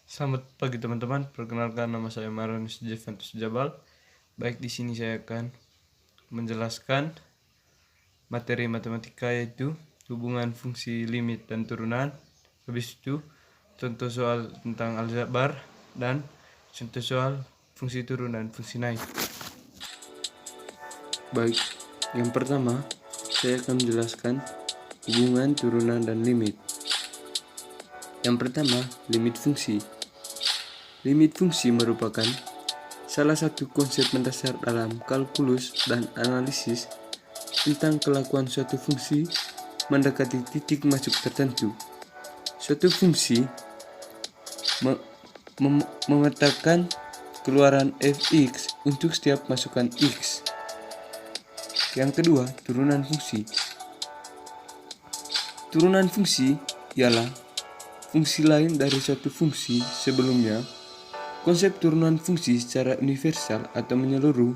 Selamat pagi teman-teman, perkenalkan nama saya Maranus Jeventus Jabal. Baik, di sini saya akan menjelaskan materi matematika yaitu hubungan fungsi limit dan turunan. Habis itu contoh soal tentang aljabar dan contoh soal fungsi turun dan fungsi naik. Baik, yang pertama saya akan menjelaskan hubungan turunan dan limit. Yang pertama, limit fungsi. Limit fungsi merupakan salah satu konsep mendasar dalam kalkulus dan analisis tentang kelakuan suatu fungsi mendekati titik masuk tertentu. Suatu fungsi memetakan keluaran fx untuk setiap masukan x. Yang kedua, turunan fungsi. Turunan fungsi ialah fungsi lain dari suatu fungsi sebelumnya. Konsep turunan fungsi secara universal atau menyeluruh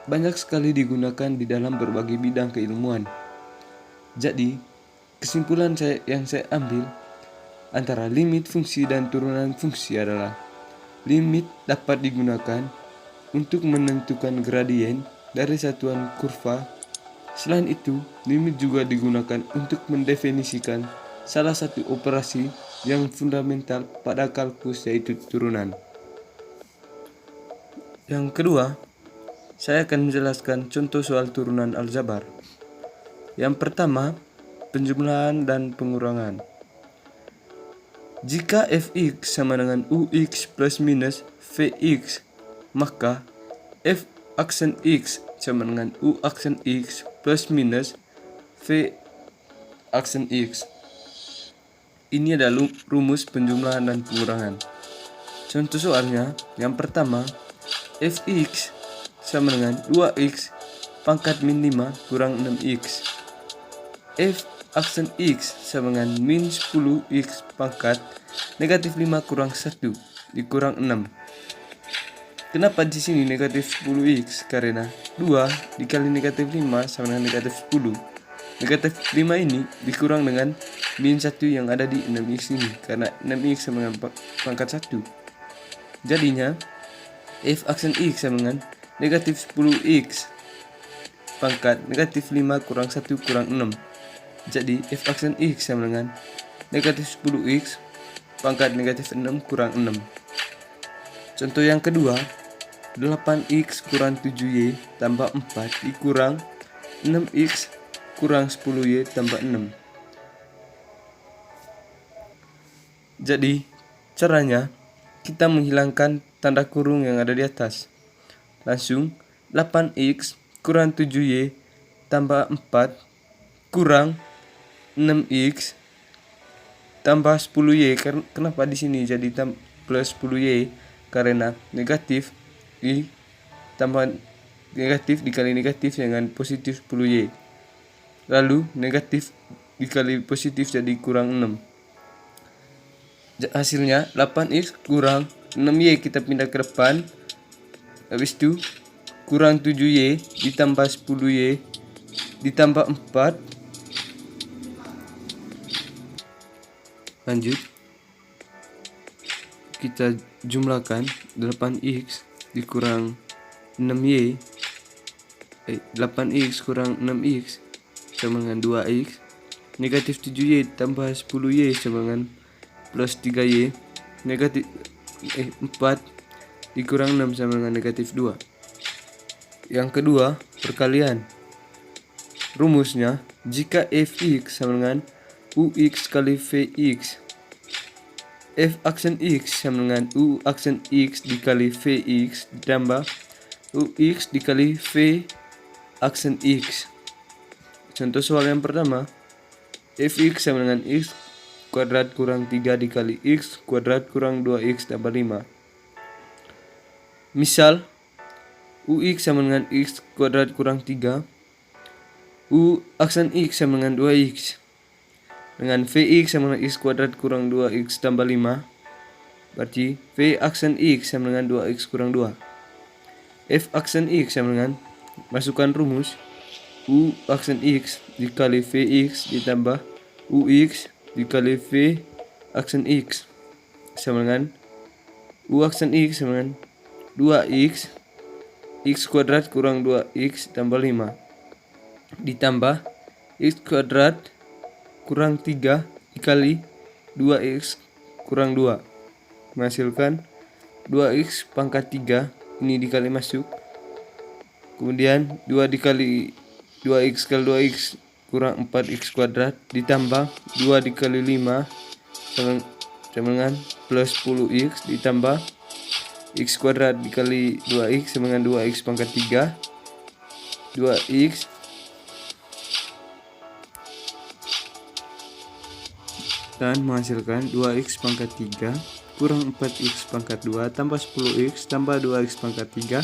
banyak sekali digunakan di dalam berbagai bidang keilmuan. Jadi, kesimpulan yang saya ambil antara limit fungsi dan turunan fungsi adalah limit dapat digunakan untuk menentukan gradien dari satuan kurva. Selain itu, limit juga digunakan untuk mendefinisikan salah satu operasi yang fundamental pada kalkulus yaitu turunan. Yang kedua, saya akan menjelaskan contoh soal turunan aljabar. Yang pertama, penjumlahan dan pengurangan. Jika fx sama dengan ux plus minus vx, maka f aksen x sama dengan u aksen x plus minus v aksen x. Ini adalah rumus penjumlahan dan pengurangan. Contoh soalnya, yang pertama, fx sama dengan 2x pangkat min 5 kurang 6x. F aksen x sama dengan min 10x pangkat negatif 5 kurang 1 dikurang 6. Kenapa di sini negatif 10x? Karena 2 dikali negatif 5 sama dengan negatif 10. Negatif 5 ini dikurang dengan min 1 yang ada di 6x ini, karena 6x sama dengan pangkat 1. Jadinya f aksen x sama dengan negatif 10x pangkat negatif 5 kurang 1 kurang 6. Jadi f aksen x sama dengan negatif 10x pangkat negatif 6 kurang 6. Contoh yang kedua, 8x kurang 7y tambah 4 dikurang 6x kurang 10y tambah 6. Jadi caranya kita menghilangkan tanda kurung yang ada di atas. Langsung 8x kurang 7y tambah 4 kurang 6x tambah 10y. Kenapa di sini jadi plus 10y? Karena negatif tambah negatif dikali negatif dengan positif 10y. Lalu negatif dikali positif jadi kurang 6. Hasilnya 8x kurang 6y kita pindah ke depan. Habis itu kurang 7y ditambah 10y ditambah 4. Lanjut, kita jumlahkan 8x dikurang 6y 8x kurang 6x sama dengan 2x. Negatif 7y tambah 10y sama dengan plus 3y. Negatif 4 dikurang 6 sama dengan negatif 2. Yang kedua, perkalian. Rumusnya, jika fx sama dengan ux kali vx, f aksen x sama dengan u aksen x dikali vx ditambah ux dikali v aksen x. Contoh soal yang pertama, fx sama dengan x kuadrat kurang 3 dikali x kuadrat kurang 2x tambah 5. Misal, ux sama dengan x kuadrat kurang 3, u aksen x sama dengan 2x, dengan vx sama dengan x kuadrat kurang 2x tambah 5, berarti v aksen x sama dengan 2x kurang 2. F aksen x sama dengan, masukkan rumus, u aksen x dikali vx ditambah ux dikali v aksen x sama dengan U aksen X sama dengan 2X X kuadrat kurang 2X tambah 5 ditambah X kuadrat kurang 3 dikali 2X kurang 2 menghasilkan 2X pangkat 3 ini dikali masuk, kemudian 2 dikali 2X kali 2X kurang 4X kuadrat ditambah 2 dikali 5 sama dengan plus 10X ditambah X kuadrat dikali 2X sama dengan 2X pangkat 3 2X dan menghasilkan 2X pangkat 3 kurang 4X pangkat 2 tambah 10X tambah 2X pangkat 3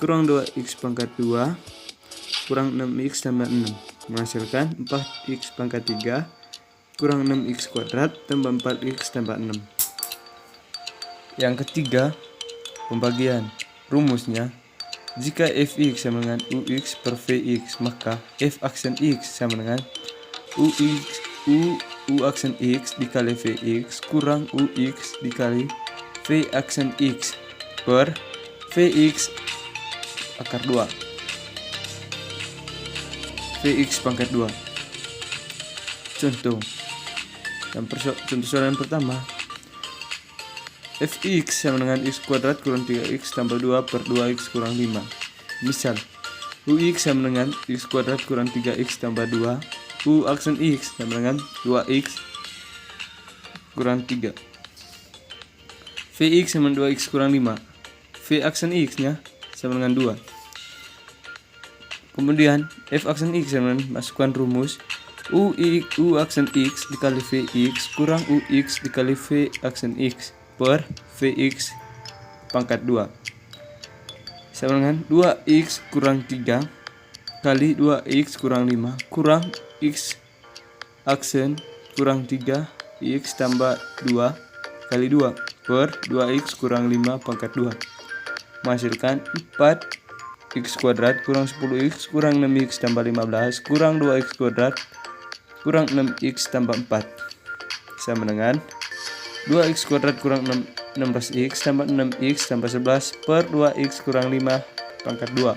kurang 2X pangkat 2 kurang 6X tambah 6 menghasilkan 4X pangkat 3 kurang 6X kuadrat tambah 4X tambah 6. Yang ketiga, pembagian. Rumusnya, jika fx sama dengan ux per vx, maka f aksen x sama dengan u aksen x dikali vx kurang ux dikali v aksen x per vx akar 2 vx pangkat 2. Contoh soalan pertama, fx sama dengan x kuadrat kurang 3x tambah 2 per 2x kurang 5. Misal, ux sama dengan x kuadrat kurang 3x tambah 2, u aksen x sama dengan 2x kurang 3. Vx sama dengan 2x kurang 5. V aksen x nya sama dengan 2. Kemudian f aksen x sama dengan masukkan rumus u aksen x dikali vx kurang ux dikali v aksen x per vx pangkat 2 sama dengan 2x kurang 3 kali 2x kurang 5 kurang x aksen kurang 3 x tambah 2 kali 2 per 2x kurang 5 pangkat 2 menghasilkan 4x kuadrat kurang 10x kurang 6x tambah 15 kurang 2x kuadrat kurang 6x tambah 4 sama dengan 2x kuadrat kurang 16x tambah 6x tambah 11 per 2x kurang 5 pangkat 2.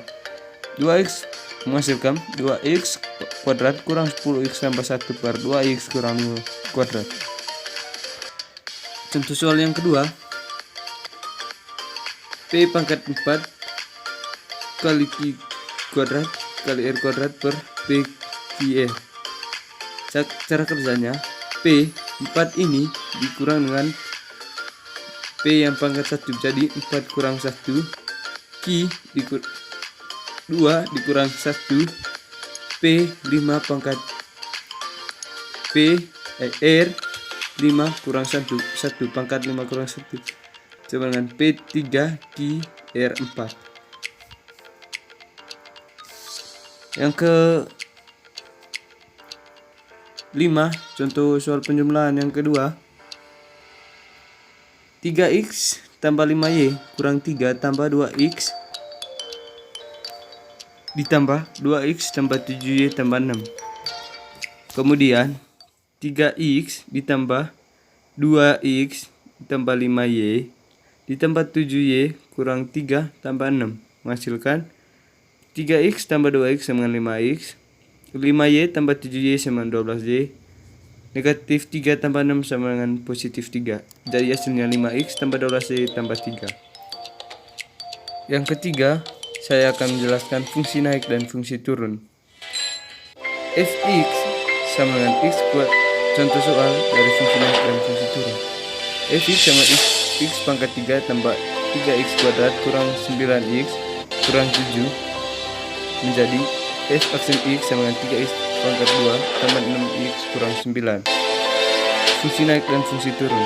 2x menghasilkan 2x kuadrat kurang 10x tambah 1 per 2x kurang 5 kuadrat. Contoh soal yang kedua, P pangkat 4 kali Q kuadrat kali R kuadrat per P Q R. Cara kerjanya, P 4 ini dikurang dengan P yang pangkat 1, jadi 4 kurang 1, Q 2 dikurang 1, P 5 pangkat R 5 kurang 1 pangkat 5 kurang 1 sama dengan P 3 Q R 4. Yang ke 5, contoh soal penjumlahan yang kedua, 3x tambah 5y kurang 3 tambah 2x ditambah 2x tambah 7y tambah 6. Kemudian 3x ditambah 2x ditambah 5y ditambah 7y kurang 3 tambah 6 menghasilkan 3x tambah 2x sama dengan 5x, 5y tambah 7y sama dengan 12y, negatif 3 tambah 6 sama dengan positif 3. Jadi hasilnya 5x tambah 12y tambah 3. Yang ketiga, saya akan menjelaskan fungsi naik dan fungsi turun. Fx sama dengan x kuadrat. Contoh soal dari fungsi naik dan fungsi turun. Fx sama x pangkat 3 tambah 3x kuadrat kurang 9x kurang 7 menjadi f aksen x sama dengan 3x pangkat 2 tambah 6x kurang 9. Fungsi naik dan fungsi turun.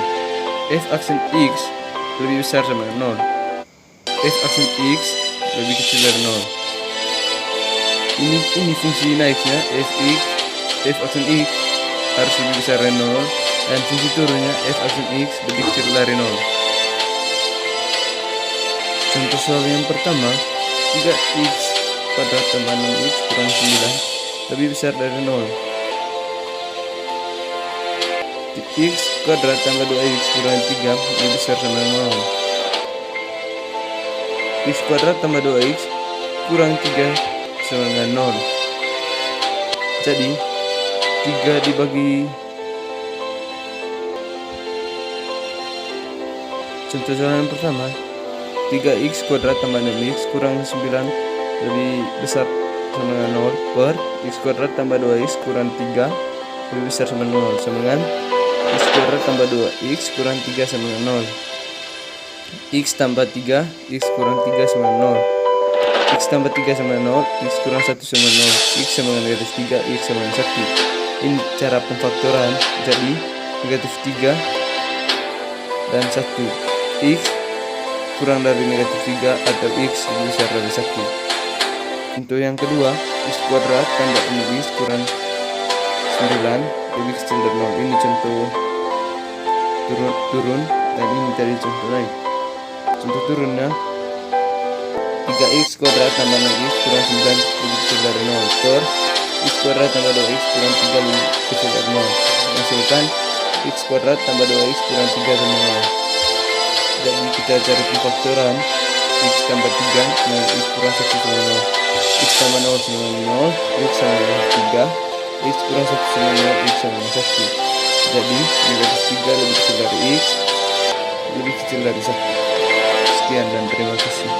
F aksen x lebih besar sama dengan 0. F aksen x lebih kecil dari 0. Ini fungsi naiknya f aksen x harus lebih besar dari 0 dan fungsi turunnya f aksen x lebih kecil dari 0. Contoh soal yang pertama, 3x kuadrat tambah 6x kurang 9 lebih besar dari 0. X kuadrat tambah 2x kurang 3 lebih besar sama 0. X kuadrat tambah 2x kurang 3 sama dengan 0. Jadi 3 dibagi, contoh soal yang pertama, 3x kuadrat tambah 6x kurang 9 lebih besar sama dengan 0 per x kuadrat tambah 2x kurang 3 lebih besar sama 0 sama dengan x kuadrat tambah 2x kurang 3 sama dengan 0. X tambah 3, x kurang 3 sama 0. X tambah 3 sama 0, x kurang 1 sama 0. X sama dengan negatif 3, x sama dengan 1. Ini cara pemfaktoran, jadi negatif 3 dan 1. X kurang dari negatif 3 atau x lebih besar dari 1. Untuk yang kedua, x kuadrat tambah 6x kurang 9 lebih kecil dari 0. Ini contoh turun dan ini tadi contoh naik. Contoh turunnya 3x kuadrat tambah 6x kurang 9 lebih kecil dari 0 per x kuadrat tambah 2x kurang 3 lebih kecil dari 0. Menghasilkan x kuadrat tambah 2x kurang 3 sama 0. Jadi kita cari pemfaktoran x tambah 3 dengan x kurang 1 sama 0. X tambah 0 sama dengan 0, x sama dengan 3, x kurang 1 sama 0, x sama dengan 1. Jadi negatif 3 lebih kecil dari x lebih kecil dari 1. Sekian dan terima kasih.